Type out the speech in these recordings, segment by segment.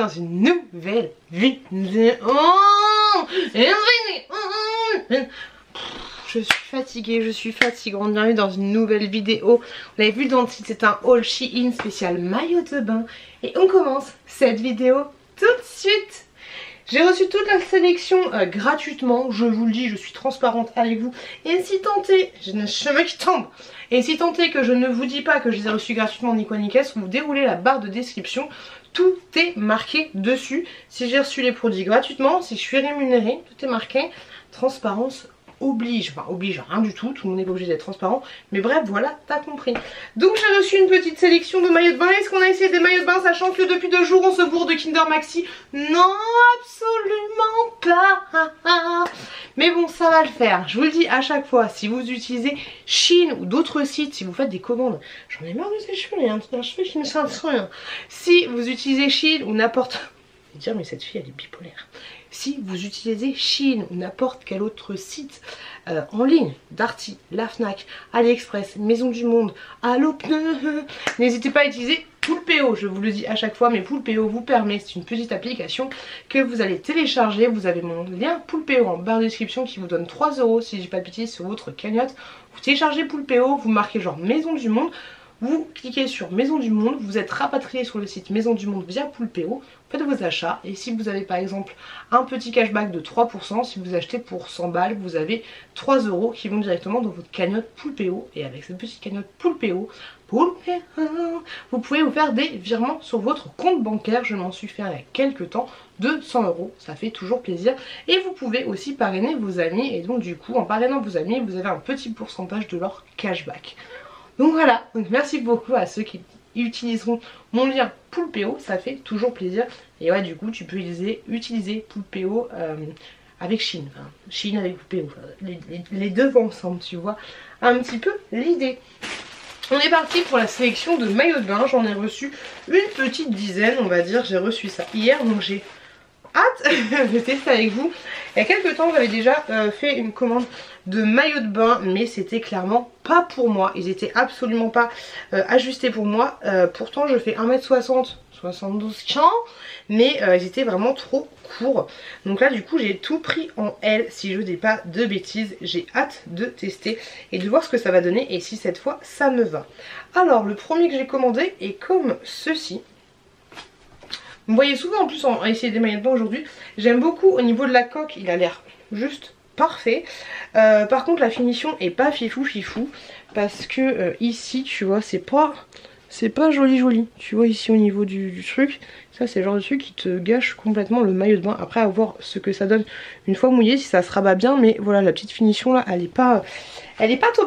dans une nouvelle vidéo. Je suis fatiguée, bienvenue dans une nouvelle vidéo. Vous l'avez vu dans le titre, c'est un haul Shein spécial maillot de bain. Et on commence cette vidéo tout de suite. J'ai reçu toute la sélection gratuitement, je vous le dis, je suis transparente avec vous. Et si tant est, j'ai un chemin qui tombe. Et si tant est que je ne vous dis pas que je les ai reçus gratuitement ni quoi ni qu'est-ce, vous déroulez la barre de description, tout est marqué dessus. Si j'ai reçu les produits gratuitement, si je suis rémunérée, tout est marqué. Transparence oblige, enfin oblige rien du tout, tout le monde n'est pas obligé d'être transparent, mais bref voilà, t'as compris. Donc j'ai reçu une petite sélection de maillots de bain. Est-ce qu'on a essayé des maillots de bain sachant que depuis 2 jours on se bourre de Kinder Maxi? Non, absolument pas. Mais bon, ça va le faire, je vous le dis à chaque fois. Si vous utilisez Shein ou d'autres sites, si vous faites des commandes, j'en ai marre de ces cheveux, il y a un cheveu qui me sent rien. Si vous utilisez Shein ou n'importe... Je vais dire mais cette fille elle est bipolaire. Si vous utilisez Shein ou n'importe quel autre site en ligne, Darty, la Fnac, AliExpress, Maison du Monde, Allopneu, n'hésitez pas à utiliser Poulpeo, je vous le dis à chaque fois, mais Poulpeo vous permet, c'est une petite application que vous allez télécharger. Vous avez mon lien Poulpeo en barre de description qui vous donne 3 € si j'ai pas de bêtises sur votre cagnotte. Vous téléchargez Poulpeo, vous marquez genre Maison du Monde. Vous cliquez sur Maison du Monde, vous êtes rapatrié sur le site Maison du Monde via Poulpeo, faites vos achats et si vous avez par exemple un petit cashback de 3%, si vous achetez pour 100 balles, vous avez 3 € qui vont directement dans votre cagnotte Poulpeo. Et avec cette petite cagnotte Poulpeo, vous pouvez vous faire des virements sur votre compte bancaire. Je m'en suis fait il y a quelques temps de 100 €, ça fait toujours plaisir. Et vous pouvez aussi parrainer vos amis et donc du coup en parrainant vos amis, vous avez un petit pourcentage de leur cashback. Donc voilà, donc merci beaucoup à ceux qui utiliseront mon lien Poulpeo, ça fait toujours plaisir. Et ouais, du coup tu peux utiliser Poulpeo avec Shein, enfin Shein avec Poulpeo, les deux vont ensemble, tu vois un petit peu l'idée. On est parti pour la sélection de maillots de bain, j'en ai reçu une petite dizaine on va dire, j'ai reçu ça hier donc j'ai hâte de tester avec vous. Il y a quelques temps j'avais déjà fait une commande de maillots de bain mais c'était clairement pas pour moi, ils étaient absolument pas ajustés pour moi. Pourtant je fais 1m60, 72 ans, mais ils étaient vraiment trop courts. Donc là du coup j'ai tout pris en L si je dis pas de bêtises. J'ai hâte de tester et de voir ce que ça va donner et si cette fois ça me va. Alors le premier que j'ai commandé est comme ceci. Vous voyez souvent en plus à essayer des maillots de bain aujourd'hui. J'aime beaucoup au niveau de la coque, il a l'air juste parfait. Par contre la finition est pas fifou parce que ici tu vois c'est pas joli. Tu vois ici au niveau du truc, ça c'est le genre de truc qui te gâche complètement le maillot de bain. Après à voir ce que ça donne une fois mouillé, si ça se rabat bien. Mais voilà, la petite finition là elle est pas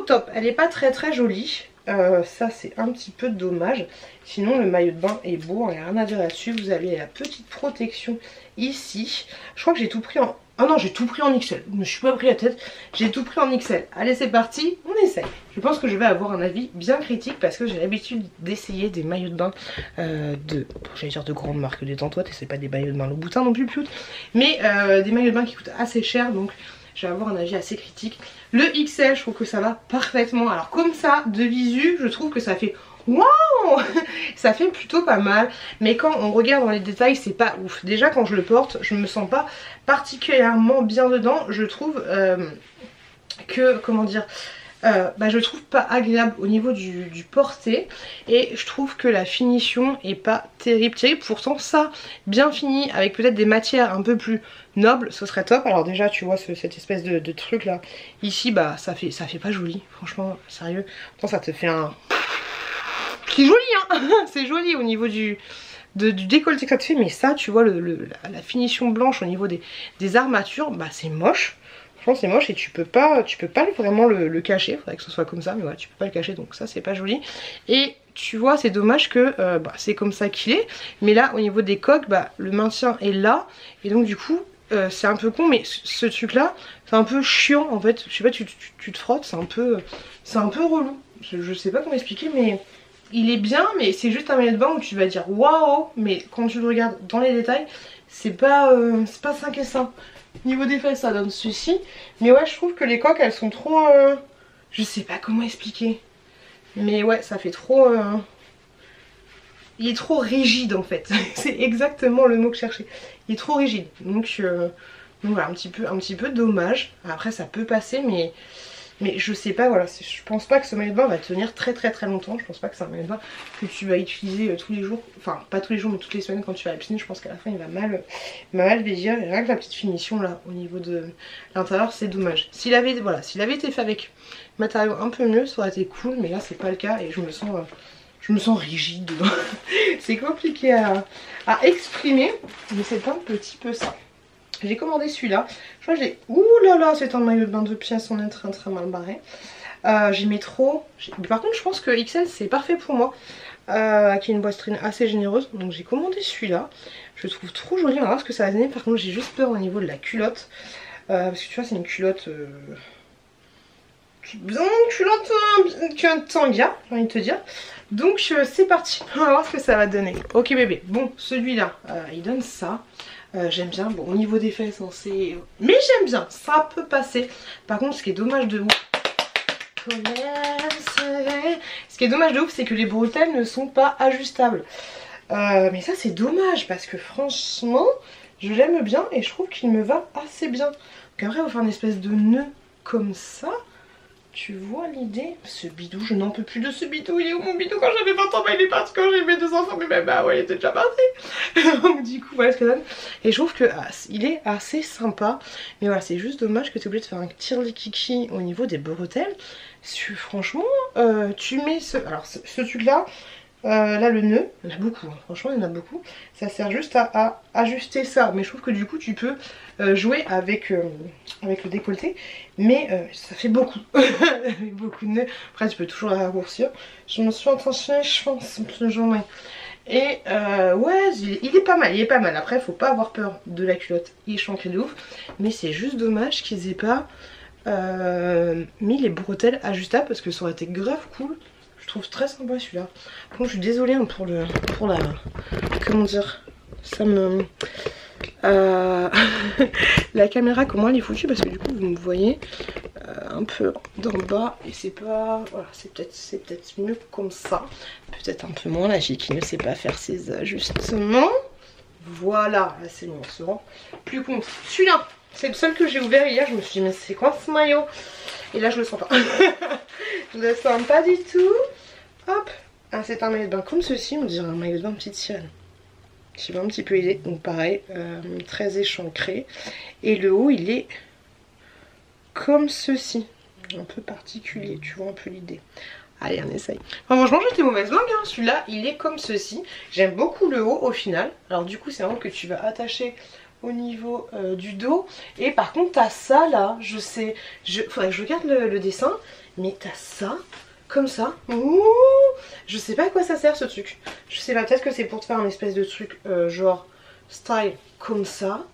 top, elle est pas très jolie. Ça c'est un petit peu dommage. Sinon le maillot de bain est beau, il n'y a rien à dire là-dessus. Vous avez la petite protection ici. Je crois que j'ai tout pris en... Ah non, j'ai tout pris en XL, je me suis pas pris la tête, j'ai tout pris en XL. Allez c'est parti, on essaye. Je pense que je vais avoir un avis bien critique parce que j'ai l'habitude d'essayer des maillots de bain j'allais dire de grandes marques, détends-toi, c'est pas des maillots de bain Louboutin non plus, mais des maillots de bain qui coûtent assez cher, donc je vais avoir un avis assez critique. Le XL, je trouve que ça va parfaitement. Alors comme ça, de visu, je trouve que ça fait... Waouh, ça fait plutôt pas mal. Mais quand on regarde dans les détails, c'est pas ouf. Déjà quand je le porte, je me sens pas particulièrement bien dedans. Je trouve que, comment dire... je trouve pas agréable au niveau du porté et je trouve que la finition est pas terrible. Pourtant ça bien fini avec peut-être des matières un peu plus nobles ce serait top. Alors déjà tu vois cette espèce de truc là ici, bah ça fait pas joli franchement, sérieux. Pourtant ça te fait un... C'est joli hein. C'est joli au niveau du décolleté que ça te fait, mais ça tu vois la finition blanche au niveau des armatures, bah c'est moche. C'est moche et tu peux pas vraiment le cacher. Faudrait que ce soit comme ça, mais ouais, tu peux pas le cacher, donc ça c'est pas joli. Et tu vois c'est dommage que c'est comme ça qu'il est. Mais là au niveau des coques, le maintien est là. Et donc du coup c'est un peu con, mais ce truc là c'est un peu chiant en fait. Je sais pas, tu te frottes, c'est un peu relou. Je sais pas comment expliquer, mais il est bien, mais c'est juste un maillot de bain où tu vas dire waouh. Mais quand tu le regardes dans les détails, c'est pas 5 et 5. Niveau des fesses ça donne ceci. Mais ouais je trouve que les coques elles sont trop... je sais pas comment expliquer. Mais ouais ça fait trop... il est trop rigide en fait. C'est exactement le mot que je cherchais. Il est trop rigide. Donc voilà, un petit peu dommage. Après ça peut passer mais je sais pas, voilà, je pense pas que ce maillot de bain va tenir très longtemps. Je pense pas que c'est un maillot de bain que tu vas utiliser tous les jours. Enfin pas tous les jours mais toutes les semaines quand tu vas à la piscine. Je pense qu'à la fin il va mal vieillir. Et rien que la petite finition là au niveau de l'intérieur c'est dommage. S'il avait été fait avec matériaux un peu mieux ça aurait été cool. Mais là c'est pas le cas et je me sens rigide dedans. C'est compliqué à exprimer. Mais c'est un petit peu ça. J'ai commandé celui-là. Je crois que j'ai... Ouh là là, c'est un maillot de bain de pièces. On est très mal barré. J'aimais trop. Par contre, je pense que XL, c'est parfait pour moi. Qui est une poitrine assez généreuse. Donc j'ai commandé celui-là. Je le trouve trop joli. On va voir ce que ça va donner. Par contre, j'ai juste peur au niveau de la culotte. Parce que tu vois, c'est une culotte... Une culotte tanga, j'ai envie de te dire. Donc c'est parti. On va voir ce que ça va donner. Ok bébé. Bon, celui-là, il donne ça. J'aime bien, bon au niveau des fesses hein, c'est... Mais j'aime bien, ça peut passer. Par contre ce qui est dommage de ouf, c'est que les bretelles ne sont pas ajustables. Mais ça c'est dommage parce que franchement je l'aime bien et je trouve qu'il me va assez bien. Donc après on va faire une espèce de nœud comme ça. Tu vois l'idée? Ce bidou, je n'en peux plus de ce bidou. Il est où mon bidou? Quand j'avais 20 ans, bah, il est parti quand j'ai mes 2 enfants. Mais bah ouais, il était déjà parti. Donc du coup, voilà ce que ça donne. Et je trouve que il est assez sympa. Mais voilà, c'est juste dommage que tu es obligé de faire un tirlikiki au niveau des bretelles. Franchement, tu mets ce... Alors ce truc-là... là le nœud, il y en a beaucoup, hein. Franchement il y en a beaucoup. Ça sert juste à ajuster ça. Mais je trouve que du coup tu peux jouer avec le décolleté. Mais ça fait beaucoup. Beaucoup de nœuds. Après tu peux toujours la raccourcir. Je me suis attachée je pense toute la journée. Et ouais il est pas mal, il est pas mal. Après faut pas avoir peur de la culotte. Il est chancré de ouf. Mais c'est juste dommage qu'ils aient pas mis les bretelles ajustables. Parce que ça aurait été grave cool. Je trouve très sympa celui-là. Bon, je suis désolée hein, pour la... Comment dire? Ça me... la caméra, comment elle est foutue? Parce que du coup, vous me voyez un peu d'en bas. Et c'est pas... Voilà, c'est peut-être mieux comme ça. Peut-être un peu moins. La fille qui ne sait pas faire ses ajustements. Voilà, là c'est bon, on se rend plus compte. Celui-là, c'est le seul que j'ai ouvert hier. Je me suis dit, mais c'est quoi ce maillot? Et là, je le sens pas. Je le sens pas du tout. Hop. Ah, c'est un maillot de bain comme ceci. On dirait un maillot de bain petite sirène. Qui va un petit peu aider. Donc pareil, très échancré. Et le haut, il est comme ceci. Un peu particulier. Tu vois un peu l'idée. Allez, on essaye. Enfin, franchement, j'étais mauvaise langue. Hein. Celui-là, il est comme ceci. J'aime beaucoup le haut au final. Alors du coup, c'est vraiment que tu vas attacher... au niveau du dos. Et par contre t'as ça là, je sais, faudrait que je regarde le dessin, mais t'as ça, comme ça. Ouh, je sais pas à quoi ça sert ce truc. Je sais pas, peut-être que c'est pour te faire un espèce de truc genre style comme ça.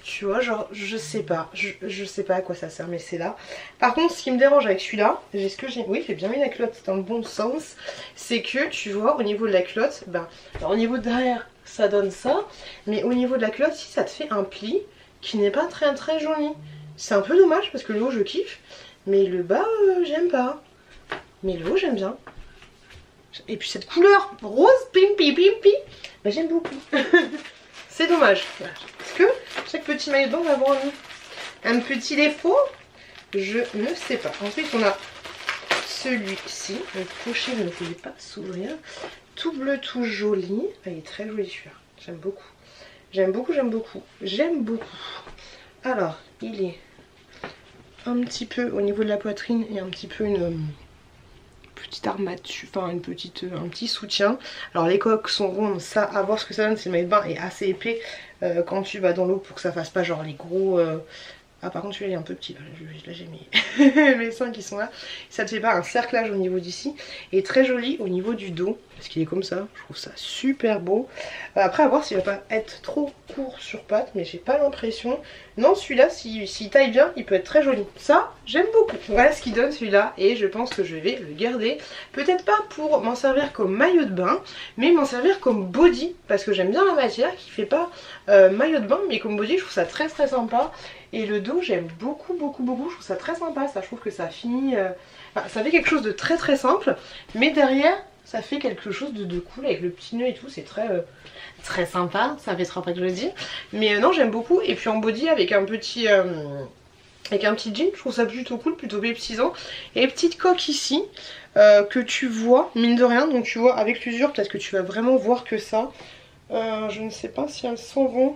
Tu vois, genre, je sais pas. Je sais pas à quoi ça sert, mais c'est là. Par contre, ce qui me dérange avec celui-là, oui, j'ai bien mis la culotte dans le bon sens. C'est que, tu vois, au niveau de la culotte, ben, alors, au niveau de derrière, ça donne ça. Mais au niveau de la culotte, si ça te fait un pli qui n'est pas très joli. C'est un peu dommage parce que le haut, je kiffe. Mais le bas, j'aime pas. Mais le haut, j'aime bien. Et puis cette couleur rose, pimpi, ben, j'aime beaucoup. C'est dommage. Est-ce que chaque petit maillot de bain va avoir un petit défaut? Je ne sais pas. Ensuite, on a celui-ci. Le crochet ne voulait pas s'ouvrir. Tout bleu, tout joli. Ah, il est très joli celui-là. J'aime beaucoup. J'aime beaucoup, j'aime beaucoup. J'aime beaucoup. Alors, il est un petit peu au niveau de la poitrine et un petit peu une... petite armature, enfin un petit soutien. Alors les coques sont rondes, ça à voir ce que ça donne, c'est le maillot de bain est assez épais quand tu vas dans l'eau pour que ça fasse pas genre les gros... Ah par contre celui-là il est un peu petit, là j'ai mis mes seins qui sont là. Ça te fait pas un cerclage au niveau d'ici et très joli au niveau du dos parce qu'il est comme ça, je trouve ça super beau. Après à voir s'il va pas être trop court sur pattes mais j'ai pas l'impression. Non celui-là s'il taille bien il peut être très joli, ça j'aime beaucoup. Voilà ce qu'il donne celui-là et je pense que je vais le garder. Peut-être pas pour m'en servir comme maillot de bain mais m'en servir comme body parce que j'aime bien la matière qui fait pas maillot de bain mais comme body je trouve ça très sympa. Et le dos j'aime beaucoup, je trouve ça très sympa, ça je trouve que ça finit, enfin, ça fait quelque chose de très simple, mais derrière Ça fait quelque chose de cool avec le petit nœud et tout, c'est très sympa, ça fait 3 fois que je le dis. Mais non, j'aime beaucoup. Et puis en body avec un petit jean, je trouve ça plutôt cool, plutôt péptisant. Et les petites coques ici que tu vois, mine de rien, donc tu vois avec l'usure, peut-être que tu vas vraiment voir que ça. Je ne sais pas si elles s'en vont.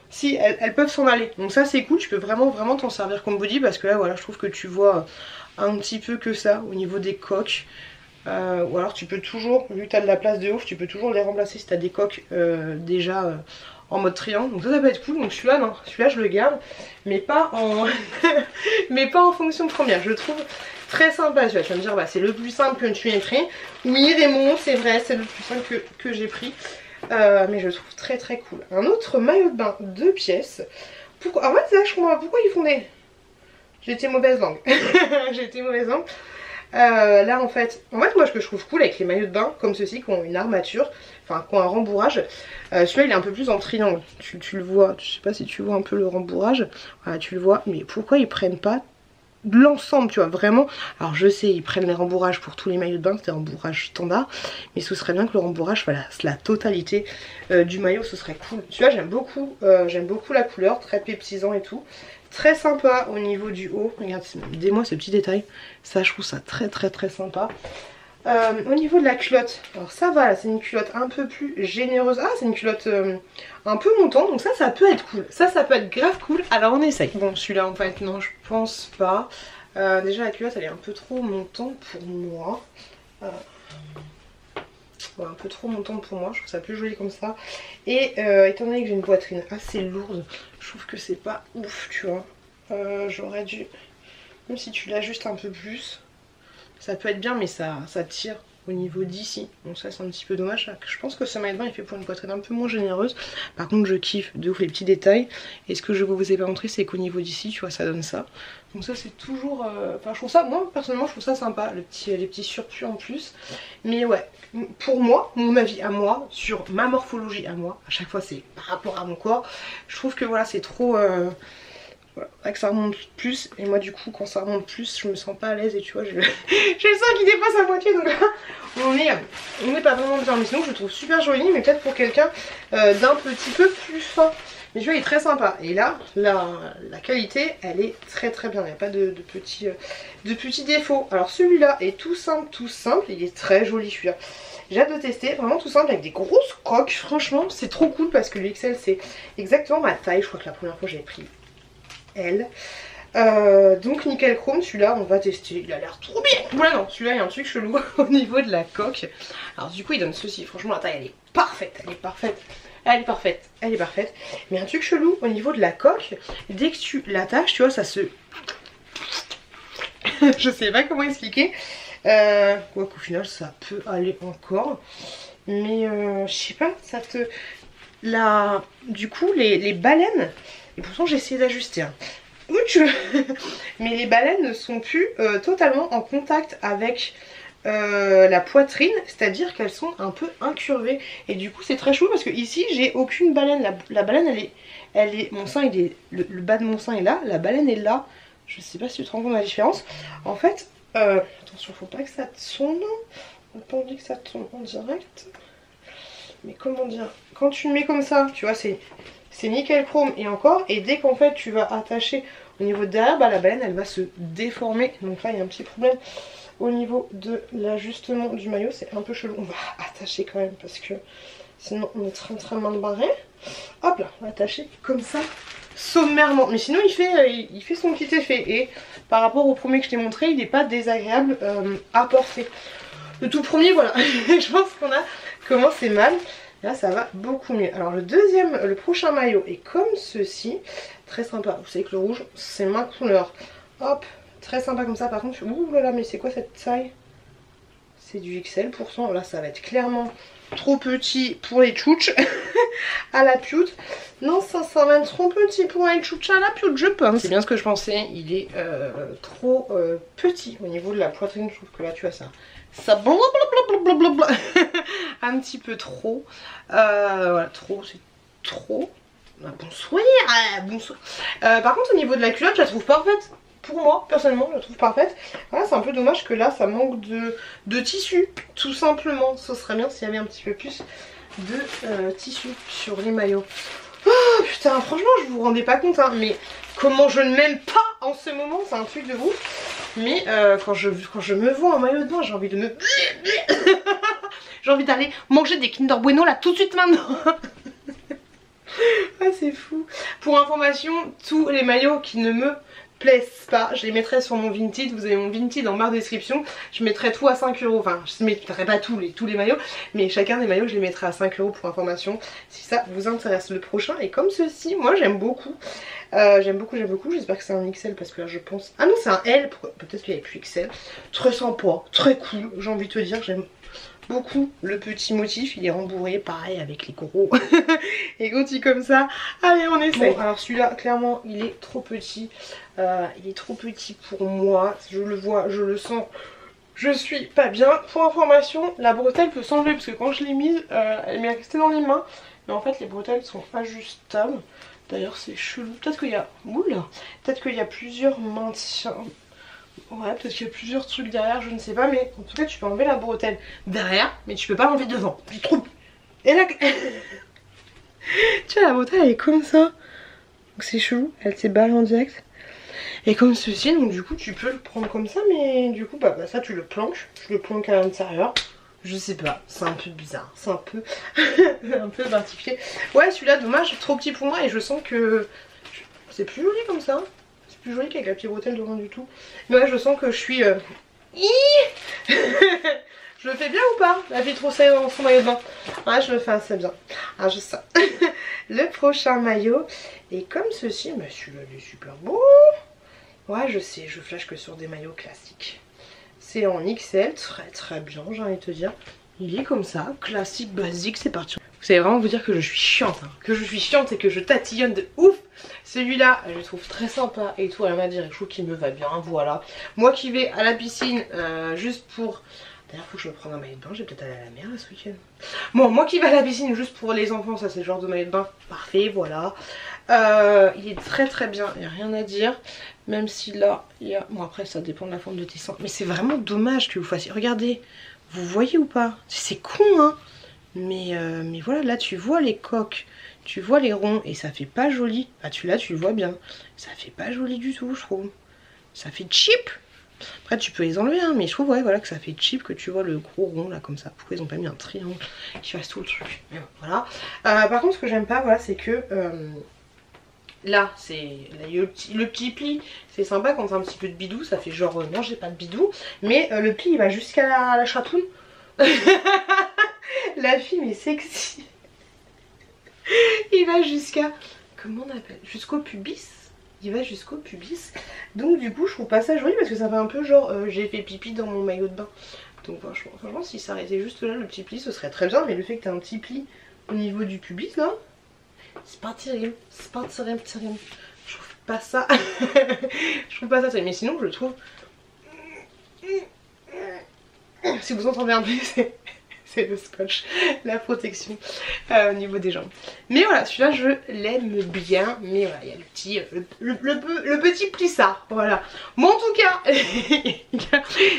Si, elles peuvent s'en aller. Donc ça c'est cool, tu peux vraiment t'en servir comme body parce que là voilà, je trouve que tu vois un petit peu que ça au niveau des coques. Ou alors tu peux toujours, vu que tu as de la place de ouf, tu peux toujours les remplacer si tu as des coques déjà en mode triangle. Donc ça peut être cool. Donc celui-là non, celui-là je le garde, mais pas en mais pas en fonction de première. Je le trouve très sympa. Tu vas me dire bah c'est le plus simple que tu aies pris. Oui Raymond, c'est vrai, c'est le plus simple que j'ai pris. Mais je le trouve très cool. Un autre maillot de bain 2 pièces. Pourquoi... En fait là je comprends pas pourquoi ils font des... J'ai été mauvaise langue. J'ai été mauvaise langue. Là en fait moi ce que je trouve cool avec les maillots de bain comme ceux-ci qui ont une armature, enfin qui ont un rembourrage, celui-là il est un peu plus en triangle, tu le vois, je sais pas si tu vois un peu le rembourrage, voilà tu le vois, mais pourquoi ils prennent pas l'ensemble, tu vois, vraiment. Alors je sais, ils prennent les rembourrages pour tous les maillots de bain, c'est des rembourrages standard, mais ce serait bien que le rembourrage, voilà, la totalité du maillot, ce serait cool. Celui-là j'aime beaucoup la couleur, très péptisant et tout. Très sympa au niveau du haut, regarde, dis-moi ce petit détail, ça je trouve ça très sympa. Au niveau de la culotte, alors ça va, là c'est une culotte un peu plus généreuse. Ah c'est une culotte un peu montante, donc ça peut être cool, ça peut être grave cool, alors on essaye. Bon celui-là en fait non je pense pas, déjà la culotte elle est un peu trop montante pour moi. Ouais, un peu trop montante pour moi, je trouve ça plus joli comme ça. Et étant donné que j'ai une poitrine assez lourde, je trouve que c'est pas ouf, tu vois. J'aurais dû, même si tu l'ajustes un peu plus, ça peut être bien, mais ça tire au niveau d'ici. Donc ça c'est un petit peu dommage. Je pense que ce maillot de bain il fait pour une poitrine un peu moins généreuse. Par contre je kiffe de ouf les petits détails. Et ce que je vous ai pas montré c'est qu'au niveau d'ici tu vois ça donne ça. Donc ça c'est toujours... Enfin je trouve ça, moi personnellement je trouve ça sympa, les petits surplus en plus. Mais ouais, pour moi, mon avis à moi, sur ma morphologie à moi, à chaque fois c'est par rapport à mon corps, je trouve que voilà c'est trop... Voilà, que ça remonte plus, et moi du coup quand ça remonte plus je me sens pas à l'aise et tu vois j'ai le sang qui dépasse à moitié, donc là on est pas vraiment bien, mais sinon je le trouve super joli, mais peut-être pour quelqu'un d'un petit peu plus fin. Mais tu vois il est très sympa, et là la qualité elle est très bien, il n'y a pas de petits défauts. Alors celui-là est tout simple, il est très joli celui-là. J'ai hâte de tester, vraiment tout simple avec des grosses crocs, franchement c'est trop cool parce que le XL c'est exactement ma taille, je crois que la première fois j'avais pris elle. Donc nickel chrome, celui-là on va tester, il a l'air trop bien. Voilà non, celui-là il y a un truc chelou au niveau de la coque. Alors du coup il donne ceci, franchement la taille elle est parfaite, mais un truc chelou au niveau de la coque, dès que tu l'attaches tu vois ça se... je sais pas comment expliquer, quoi qu'au final ça peut aller encore, mais je sais pas, ça te... Du coup les baleines, et pourtant j'ai essayé d'ajuster hein. Mais les baleines ne sont plus totalement en contact avec la poitrine, c'est-à-dire qu'elles sont un peu incurvées. Et du coup c'est très chaud parce que ici j'ai aucune baleine. La baleine elle est, mon sein il est, le bas de mon sein est là, la baleine est là. Je sais pas si tu te rends compte de la différence. En fait, attention faut pas que ça tombe, on n'a pas envie que ça tombe en direct. Mais comment dire, quand tu le mets comme ça, tu vois c'est nickel chrome et encore, et dès qu'en fait tu vas attacher au niveau de derrière, bah la baleine elle va se déformer. Donc là il y a un petit problème au niveau de l'ajustement du maillot, c'est un peu chelou. On va attacher quand même parce que sinon on est très mal barré. Hop là, on va attacher comme ça sommairement, mais sinon il fait son petit effet, et par rapport au premier que je t'ai montré il n'est pas désagréable à porter. Le tout premier voilà, je pense qu'on a commencé mal. Là ça va beaucoup mieux. Alors le prochain maillot est comme ceci, très sympa. Vous savez que le rouge c'est ma couleur. Hop, très sympa comme ça. Par contre, ouh là là, mais c'est quoi cette taille? C'est du XL pourtant. Là ça va être clairement trop petit pour les tchouches à la pioute. Non, ça va être trop petit pour les tchouches à la pioute, je pense. C'est bien ce que je pensais, il est trop petit au niveau de la poitrine. Je trouve que là tu vois ça blablabla un petit peu trop. Voilà, trop, c'est trop. Bonsoir, bonsoir. Par contre au niveau de la culotte je la trouve parfaite. pour moi personnellement je la trouve parfaite. Voilà, c'est un peu dommage que là ça manque de tissu tout simplement. Ce serait bien s'il y avait un petit peu plus de tissu sur les maillots. Oh putain, franchement je vous rendais pas compte hein, mais comment je ne m'aime pas en ce moment, c'est un truc de ouf. Mais quand je me vois en maillot de bain, j'ai envie de me... j'ai envie d'aller manger des Kinder Bueno là tout de suite maintenant. Ah c'est fou. Pour information, tous les maillots qui ne me plaisent pas, je les mettrai sur mon Vinted. Vous avez mon Vinted en barre de description. Je mettrai tout à 5 €. Enfin je ne mettrai pas tous les maillots, mais chacun des maillots je les mettrai à 5 € pour information si ça vous intéresse. Le prochain est comme ceci, moi j'aime beaucoup. J'aime beaucoup, j'espère que c'est un XL parce que là je pense... Ah non c'est un L, peut-être qu'il n'y avait plus XL. Très sympa, très cool, j'ai envie de te dire, j'aime beaucoup le petit motif, il est rembourré pareil avec les gros et gros comme ça. Allez on essaie. Bon, alors celui-là clairement il est trop petit, il est trop petit pour moi, je le vois, je le sens, je suis pas bien. Pour information, la bretelle peut s'enlever parce que quand je l'ai mise, elle m'est restée dans les mains, mais en fait les bretelles sont ajustables. D'ailleurs c'est chelou, peut-être qu'il y a... Oula, peut-être qu'il y a plusieurs maintiens. Ouais, peut-être qu'il y a plusieurs trucs derrière, je ne sais pas, mais en tout cas tu peux enlever la bretelle derrière, mais tu peux pas l'enlever devant. Je trouve. Et là, tu vois la bretelle elle est comme ça, donc c'est chelou, elle s'est balle en direct. Et comme ceci, donc du coup tu peux le prendre comme ça, mais du coup bah ça tu le planques, je le planque à l'intérieur. Je sais pas, c'est un peu bizarre, c'est un peu un peu particulier. Ouais celui-là dommage, trop petit pour moi et je sens que c'est plus joli comme ça. C'est plus joli qu'avec la petite bretelle devant du tout. Mais ouais je sens que je suis... Je le fais bien ou pas? La fille trop serrée dans son maillot de bain. Ouais je le fais assez bien. Ah juste ça. Le prochain maillot est comme ceci, mais celui-là il est super beau. Ouais je sais, je flash que sur des maillots classiques. C'est en XL, très bien j'ai envie de te dire. Il est comme ça, classique, basique, c'est parti. Vous savez vraiment vous dire que je suis chiante, hein. Que je suis chiante et que je tatillonne de ouf. Celui-là, je le trouve très sympa et tout, rien à dire, je trouve qu'il me va bien, voilà. Moi qui vais à la piscine juste pour... D'ailleurs faut que je me prenne un maillot de bain, j'ai peut-être aller à la mer là, ce week-end. Bon, moi qui vais à la piscine juste pour les enfants, ça c'est le genre de maillot de bain parfait, voilà. Il est très bien, il n'y a rien à dire. Même si là, il y a... Bon après ça dépend de la forme de tes seins. Mais c'est vraiment dommage que vous fassiez... Regardez, vous voyez ou pas? C'est con hein. Mais voilà, là tu vois les coques, tu vois les ronds et ça fait pas joli. Ah là tu le vois bien. Ça fait pas joli du tout je trouve. Ça fait cheap. Après tu peux les enlever hein, mais je trouve ouais, voilà, que ça fait cheap que tu vois le gros rond là comme ça. Pourquoi ils ont pas mis un triangle qui fasse tout le truc? Mais bon, voilà. Par contre ce que j'aime pas voilà c'est que... Là, c'est le petit pli, c'est sympa quand c'est un petit peu de bidou, ça fait genre non j'ai pas de bidou, mais le pli il va jusqu'à la chatoune. La fille mais sexy. Il va jusqu'à, comment on appelle, jusqu'au pubis. Il va jusqu'au pubis. Donc du coup je trouve pas ça joli parce que ça fait un peu genre j'ai fait pipi dans mon maillot de bain. Donc franchement si ça arrêtait juste là le petit pli ce serait très bien, mais le fait que t'as un petit pli au niveau du pubis là, c'est pas terrible, c'est pas terrible. Je trouve pas ça. Je trouve pas ça terrible, mais sinon je le trouve... Si vous entendez un peu, c'est le scotch, la protection au niveau des jambes. Mais voilà, celui-là je l'aime bien, mais voilà, il y a le petit plissard, voilà. Bon en tout cas,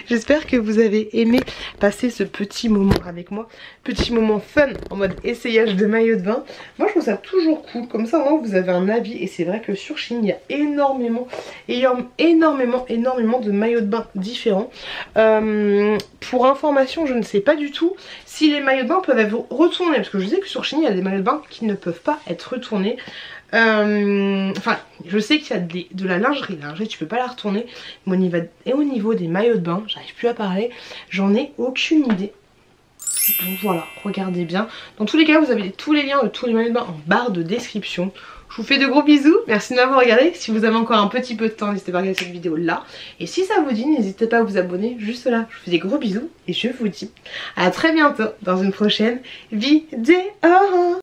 j'espère que vous avez aimé passer ce petit moment avec moi, petit moment fun en mode essayage de maillot de bain. Moi je trouve ça toujours cool, comme ça au moins vous avez un avis, et c'est vrai que sur Shein il y a énormément de maillots de bain différents. Pour information, je ne sais pas du tout si les maillots de bain peuvent être retournés, parce que je sais que sur Shein il y a des maillots de bain qui ne peuvent pas être retournés. Enfin je sais qu'il y a de la lingerie tu peux pas la retourner, mais au niveau des maillots de bain, j'arrive plus à parler, j'en ai aucune idée. Donc voilà, regardez bien. Dans tous les cas vous avez tous les liens de tous les maillots de bain en barre de description. Je vous fais de gros bisous, merci de m'avoir regardé. Si vous avez encore un petit peu de temps, n'hésitez pas à regarder cette vidéo là. Et si ça vous dit, n'hésitez pas à vous abonner juste là. Je vous fais des gros bisous et je vous dis à très bientôt dans une prochaine vidéo.